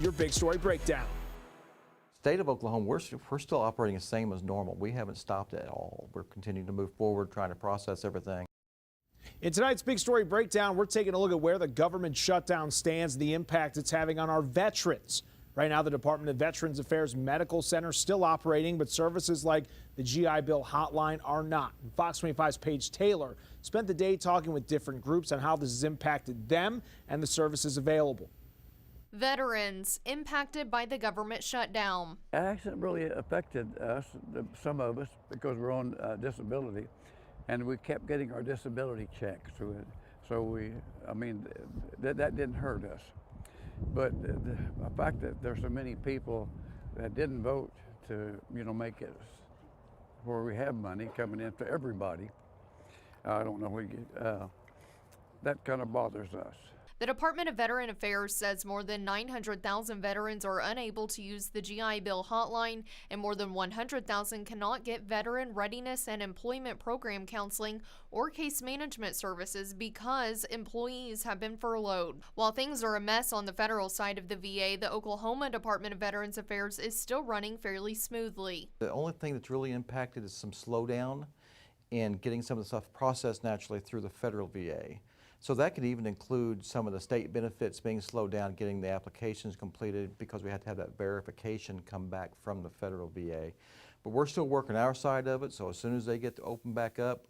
Your big story breakdown. State of Oklahoma, we're still operating the same as normal. We haven't stopped at all. We're continuing to move forward, trying to process everything. In tonight's big story breakdown, we're taking a look at where the government shutdown stands, the impact it's having on our veterans. Right now, the Department of Veterans Affairs Medical Center is still operating, but services like the GI Bill hotline are not. And Fox 25's Paige Taylor spent the day talking with different groups on how this has impacted them and the services available. Veterans impacted by the government shutdown. It hasn't really affected us, some of us, because we're on disability, and we kept getting our disability checks. So that didn't hurt us. But the fact that there's so many people that didn't vote to, make it where we have money coming in to everybody, I don't know, that kind of bothers us. The Department of Veteran Affairs says more than 900,000 veterans are unable to use the GI Bill hotline, and more than 100,000 cannot get veteran readiness and employment program counseling or case management services because employees have been furloughed. While things are a mess on the federal side of the VA, the Oklahoma Department of Veterans Affairs is still running fairly smoothly. The only thing that's really impacted is some slowdown in getting some of the stuff processed naturally through the federal VA. So that could even include some of the state benefits being slowed down, getting the applications completed because we had to have that verification come back from the federal VA. But we're still working our side of it, so as soon as they get to open back up,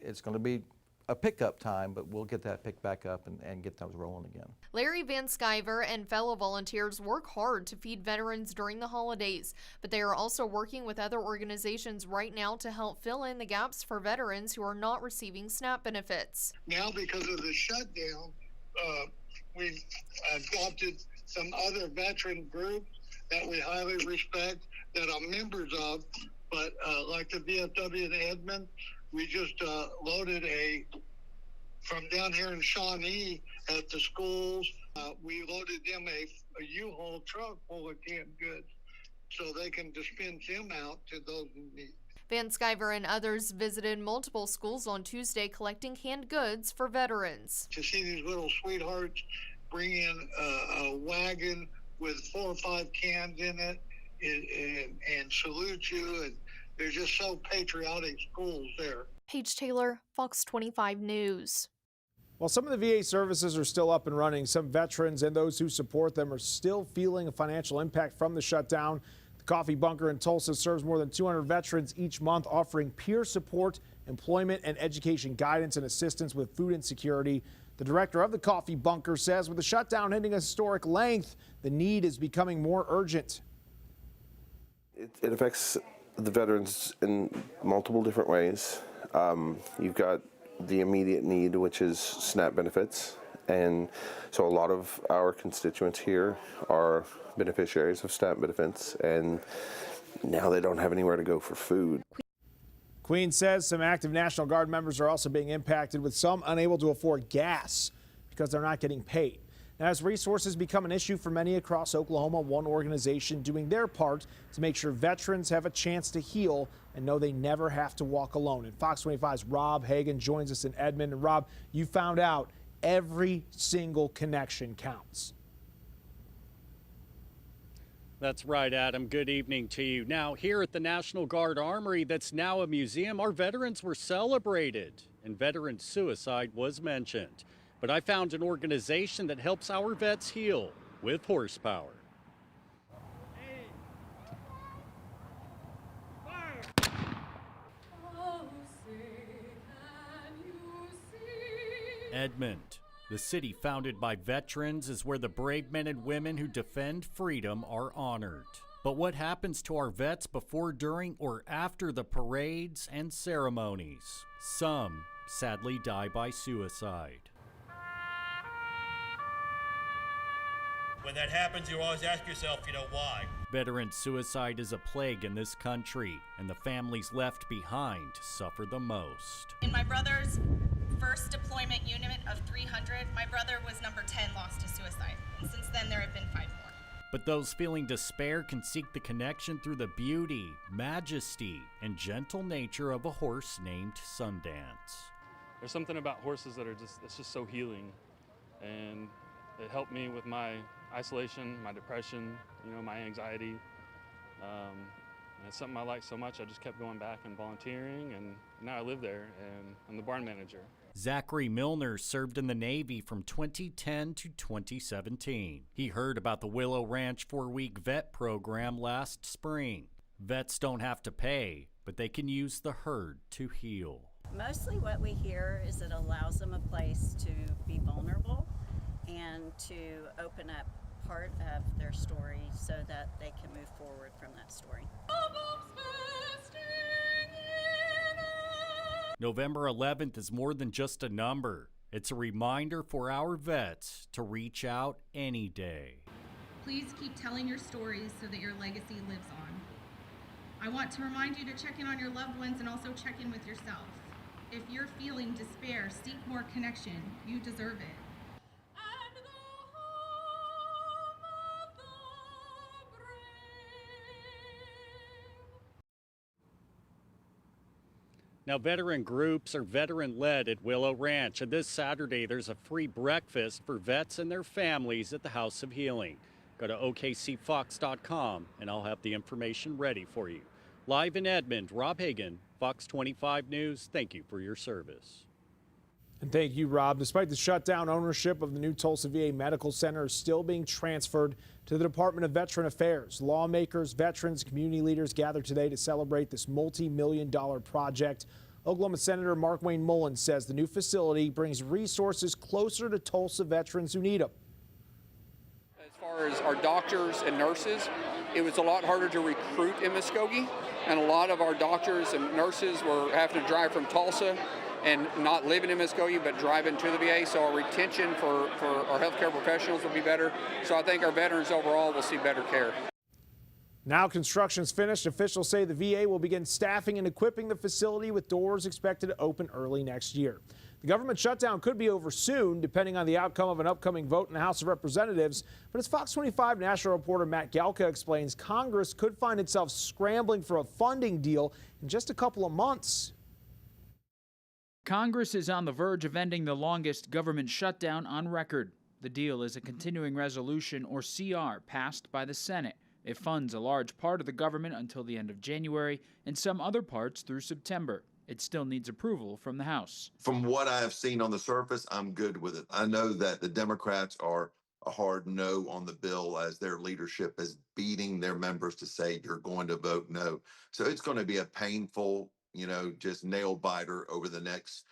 it's going to be a pickup time, but we'll get that picked back up and get those rolling again. Larry Van Sciver and fellow volunteers work hard to feed veterans during the holidays, but they are also working with other organizations right now to help fill in the gaps for veterans who are not receiving SNAP benefits. Now, because of the shutdown, we've adopted some other veteran groups that we highly respect that I'm members of, but like the VFW in Edmond, we just loaded from down here in Shawnee at the schools, we loaded them a U-Haul truck full of canned goods so they can dispense them out to those in need. Van Sciver and others visited multiple schools on Tuesday collecting canned goods for veterans. To see these little sweethearts bring in a wagon with 4 or 5 cans in it and salute you, and they're just so patriotic schools there. Paige Taylor, Fox 25 News. While some of the VA services are still up and running, some veterans and those who support them are still feeling a financial impact from the shutdown. The Coffee Bunker in Tulsa serves more than 200 veterans each month, offering peer support, employment, and education guidance and assistance with food insecurity. The director of the Coffee Bunker says with the shutdown hitting a historic length, the need is becoming more urgent. It affects the veterans in multiple different ways. You've got the immediate need, which is SNAP benefits, and so a lot of our constituents here are beneficiaries of SNAP benefits, and now they don't have anywhere to go for food. Queen says some active National Guard members are also being impacted, with some unable to afford gas because they're not getting paid. Now, as resources become an issue for many across Oklahoma, one organization doing their part to make sure veterans have a chance to heal and know they never have to walk alone. And Fox 25's Rob Hagan joins us in Edmond. And Rob, you found out every single connection counts. That's right, Adam. Good evening to you. Now, here at the National Guard Armory, that's now a museum, our veterans were celebrated and veteran suicide was mentioned. But I found an organization that helps our vets heal with horsepower. Edmond, the city founded by veterans, is where the brave men and women who defend freedom are honored. But what happens to our vets before, during, or after the parades and ceremonies? Some sadly die by suicide. When that happens, you always ask yourself, why? Veteran suicide is a plague in this country, and the families left behind suffer the most. In my brother's first deployment unit of 300, my brother was number 10 lost to suicide. And since then, there have been 5 more. But those feeling despair can seek the connection through the beauty, majesty, and gentle nature of a horse named Sundance. There's something about horses that are it's just so healing. And it helped me with my isolation, my depression, my anxiety. And it's something I like so much, I just kept going back and volunteering, and now I live there, and I'm the barn manager. Zachary Milner served in the Navy from 2010 to 2017. He heard about the Willow Ranch 4-week vet program last spring. Vets don't have to pay, but they can use the herd to heal. Mostly what we hear is it allows them a place to be vulnerable and to open up part of their story so that they can move forward from that story. November 11th is more than just a number. It's a reminder for our vets to reach out any day. Please keep telling your stories so that your legacy lives on. I want to remind you to check in on your loved ones and also check in with yourself. If you're feeling despair, seek more connection. You deserve it. Now, veteran groups are veteran-led at Willow Ranch, and this Saturday there's a free breakfast for vets and their families at the House of Healing. Go to OKCFox.com, and I'll have the information ready for you. Live in Edmond, Rob Hagan, Fox 25 News. Thank you for your service. And thank you, Rob. Despite the shutdown, ownership of the new Tulsa VA Medical Center is still being transferred to the Department of Veteran Affairs. Lawmakers, veterans, community leaders gathered today to celebrate this multi-million-dollar project. Oklahoma Senator Mark Wayne Mullins says the new facility brings resources closer to Tulsa veterans who need them. As far as our doctors and nurses, it was a lot harder to recruit in Muskogee, and a lot of our doctors and nurses were having to drive from Tulsa and not living in Muskogee, but driving to the VA, so our retention for our healthcare professionals will be better. So I think our veterans overall will see better care. Now construction's finished, officials say the VA will begin staffing and equipping the facility with doors expected to open early next year. The government shutdown could be over soon, depending on the outcome of an upcoming vote in the House of Representatives. But as Fox 25 national reporter Matt Galka explains, Congress could find itself scrambling for a funding deal in just a couple of months. Congress is on the verge of ending the longest government shutdown on record. The deal is a continuing resolution, or CR, passed by the Senate. It funds a large part of the government until the end of January and some other parts through September. It still needs approval from the House. From what I have seen on the surface, I'm good with it. I know that the Democrats are a hard no on the bill, as their leadership is beating their members to say you're going to vote no. So it's going to be a painful, just nail biter over the next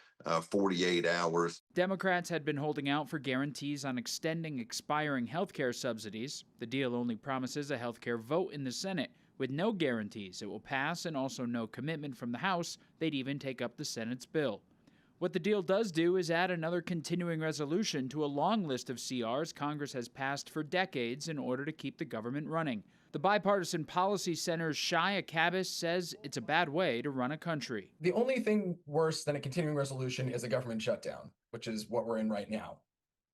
48 hours. Democrats had been holding out for guarantees on extending expiring health care subsidies. The deal only promises a health care vote in the Senate, with no guarantees it will pass and also no commitment from the House they'd even take up the Senate's bill. What the deal does do is add another continuing resolution to a long list of CRs Congress has passed for decades in order to keep the government running. The Bipartisan Policy Center's Shia Cabas says it's a bad way to run a country. The only thing worse than a continuing resolution is a government shutdown, which is what we're in right now.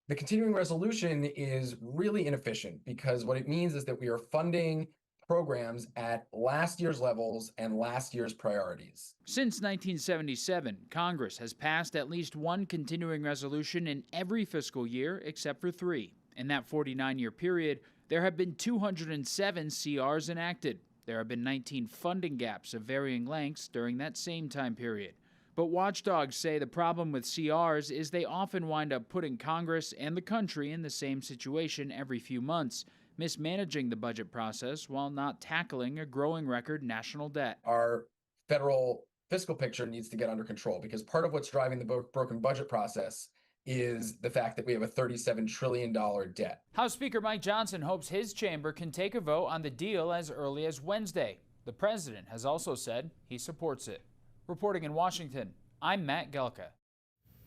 The continuing resolution is really inefficient because what it means is that we are funding programs at last year's levels and last year's priorities. Since 1977, Congress has passed at least one continuing resolution in every fiscal year except for 3. In that 49-year period, there have been 207 CRs enacted. There have been 19 funding gaps of varying lengths during that same time period. But watchdogs say the problem with CRs is they often wind up putting Congress and the country in the same situation every few months, mismanaging the budget process while not tackling a growing record national debt. Our federal fiscal picture needs to get under control because part of what's driving the broken budget process is the fact that we have a $37 trillion debt. House Speaker Mike Johnson hopes his chamber can take a vote on the deal as early as Wednesday. The president has also said he supports it. Reporting in Washington, I'm Matt Gelka.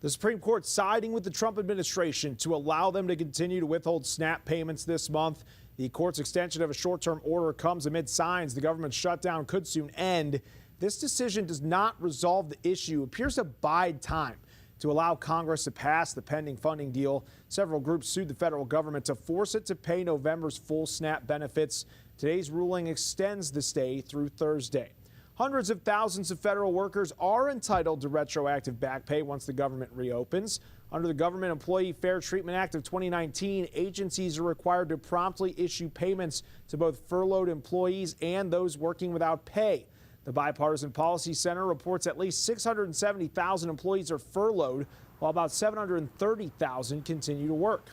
The Supreme Court siding with the Trump administration to allow them to continue to withhold SNAP payments this month. The court's extension of a short-term order comes amid signs the government shutdown could soon end. This decision does not resolve the issue. It appears to bide time to allow Congress to pass the pending funding deal. Several groups sued the federal government to force it to pay November's full SNAP benefits. Today's ruling extends the stay through Thursday. Hundreds of thousands of federal workers are entitled to retroactive back pay once the government reopens. Under the Government Employee Fair Treatment Act of 2019, agencies are required to promptly issue payments to both furloughed employees and those working without pay. The Bipartisan Policy Center reports at least 670,000 employees are furloughed, while about 730,000 continue to work.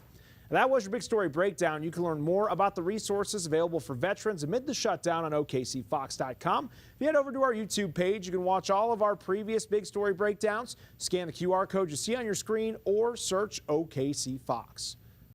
That was your Big Story Breakdown. You can learn more about the resources available for veterans amid the shutdown on OKCFox.com. If you head over to our YouTube page, you can watch all of our previous Big Story Breakdowns. Scan the QR code you see on your screen or search OKC Fox.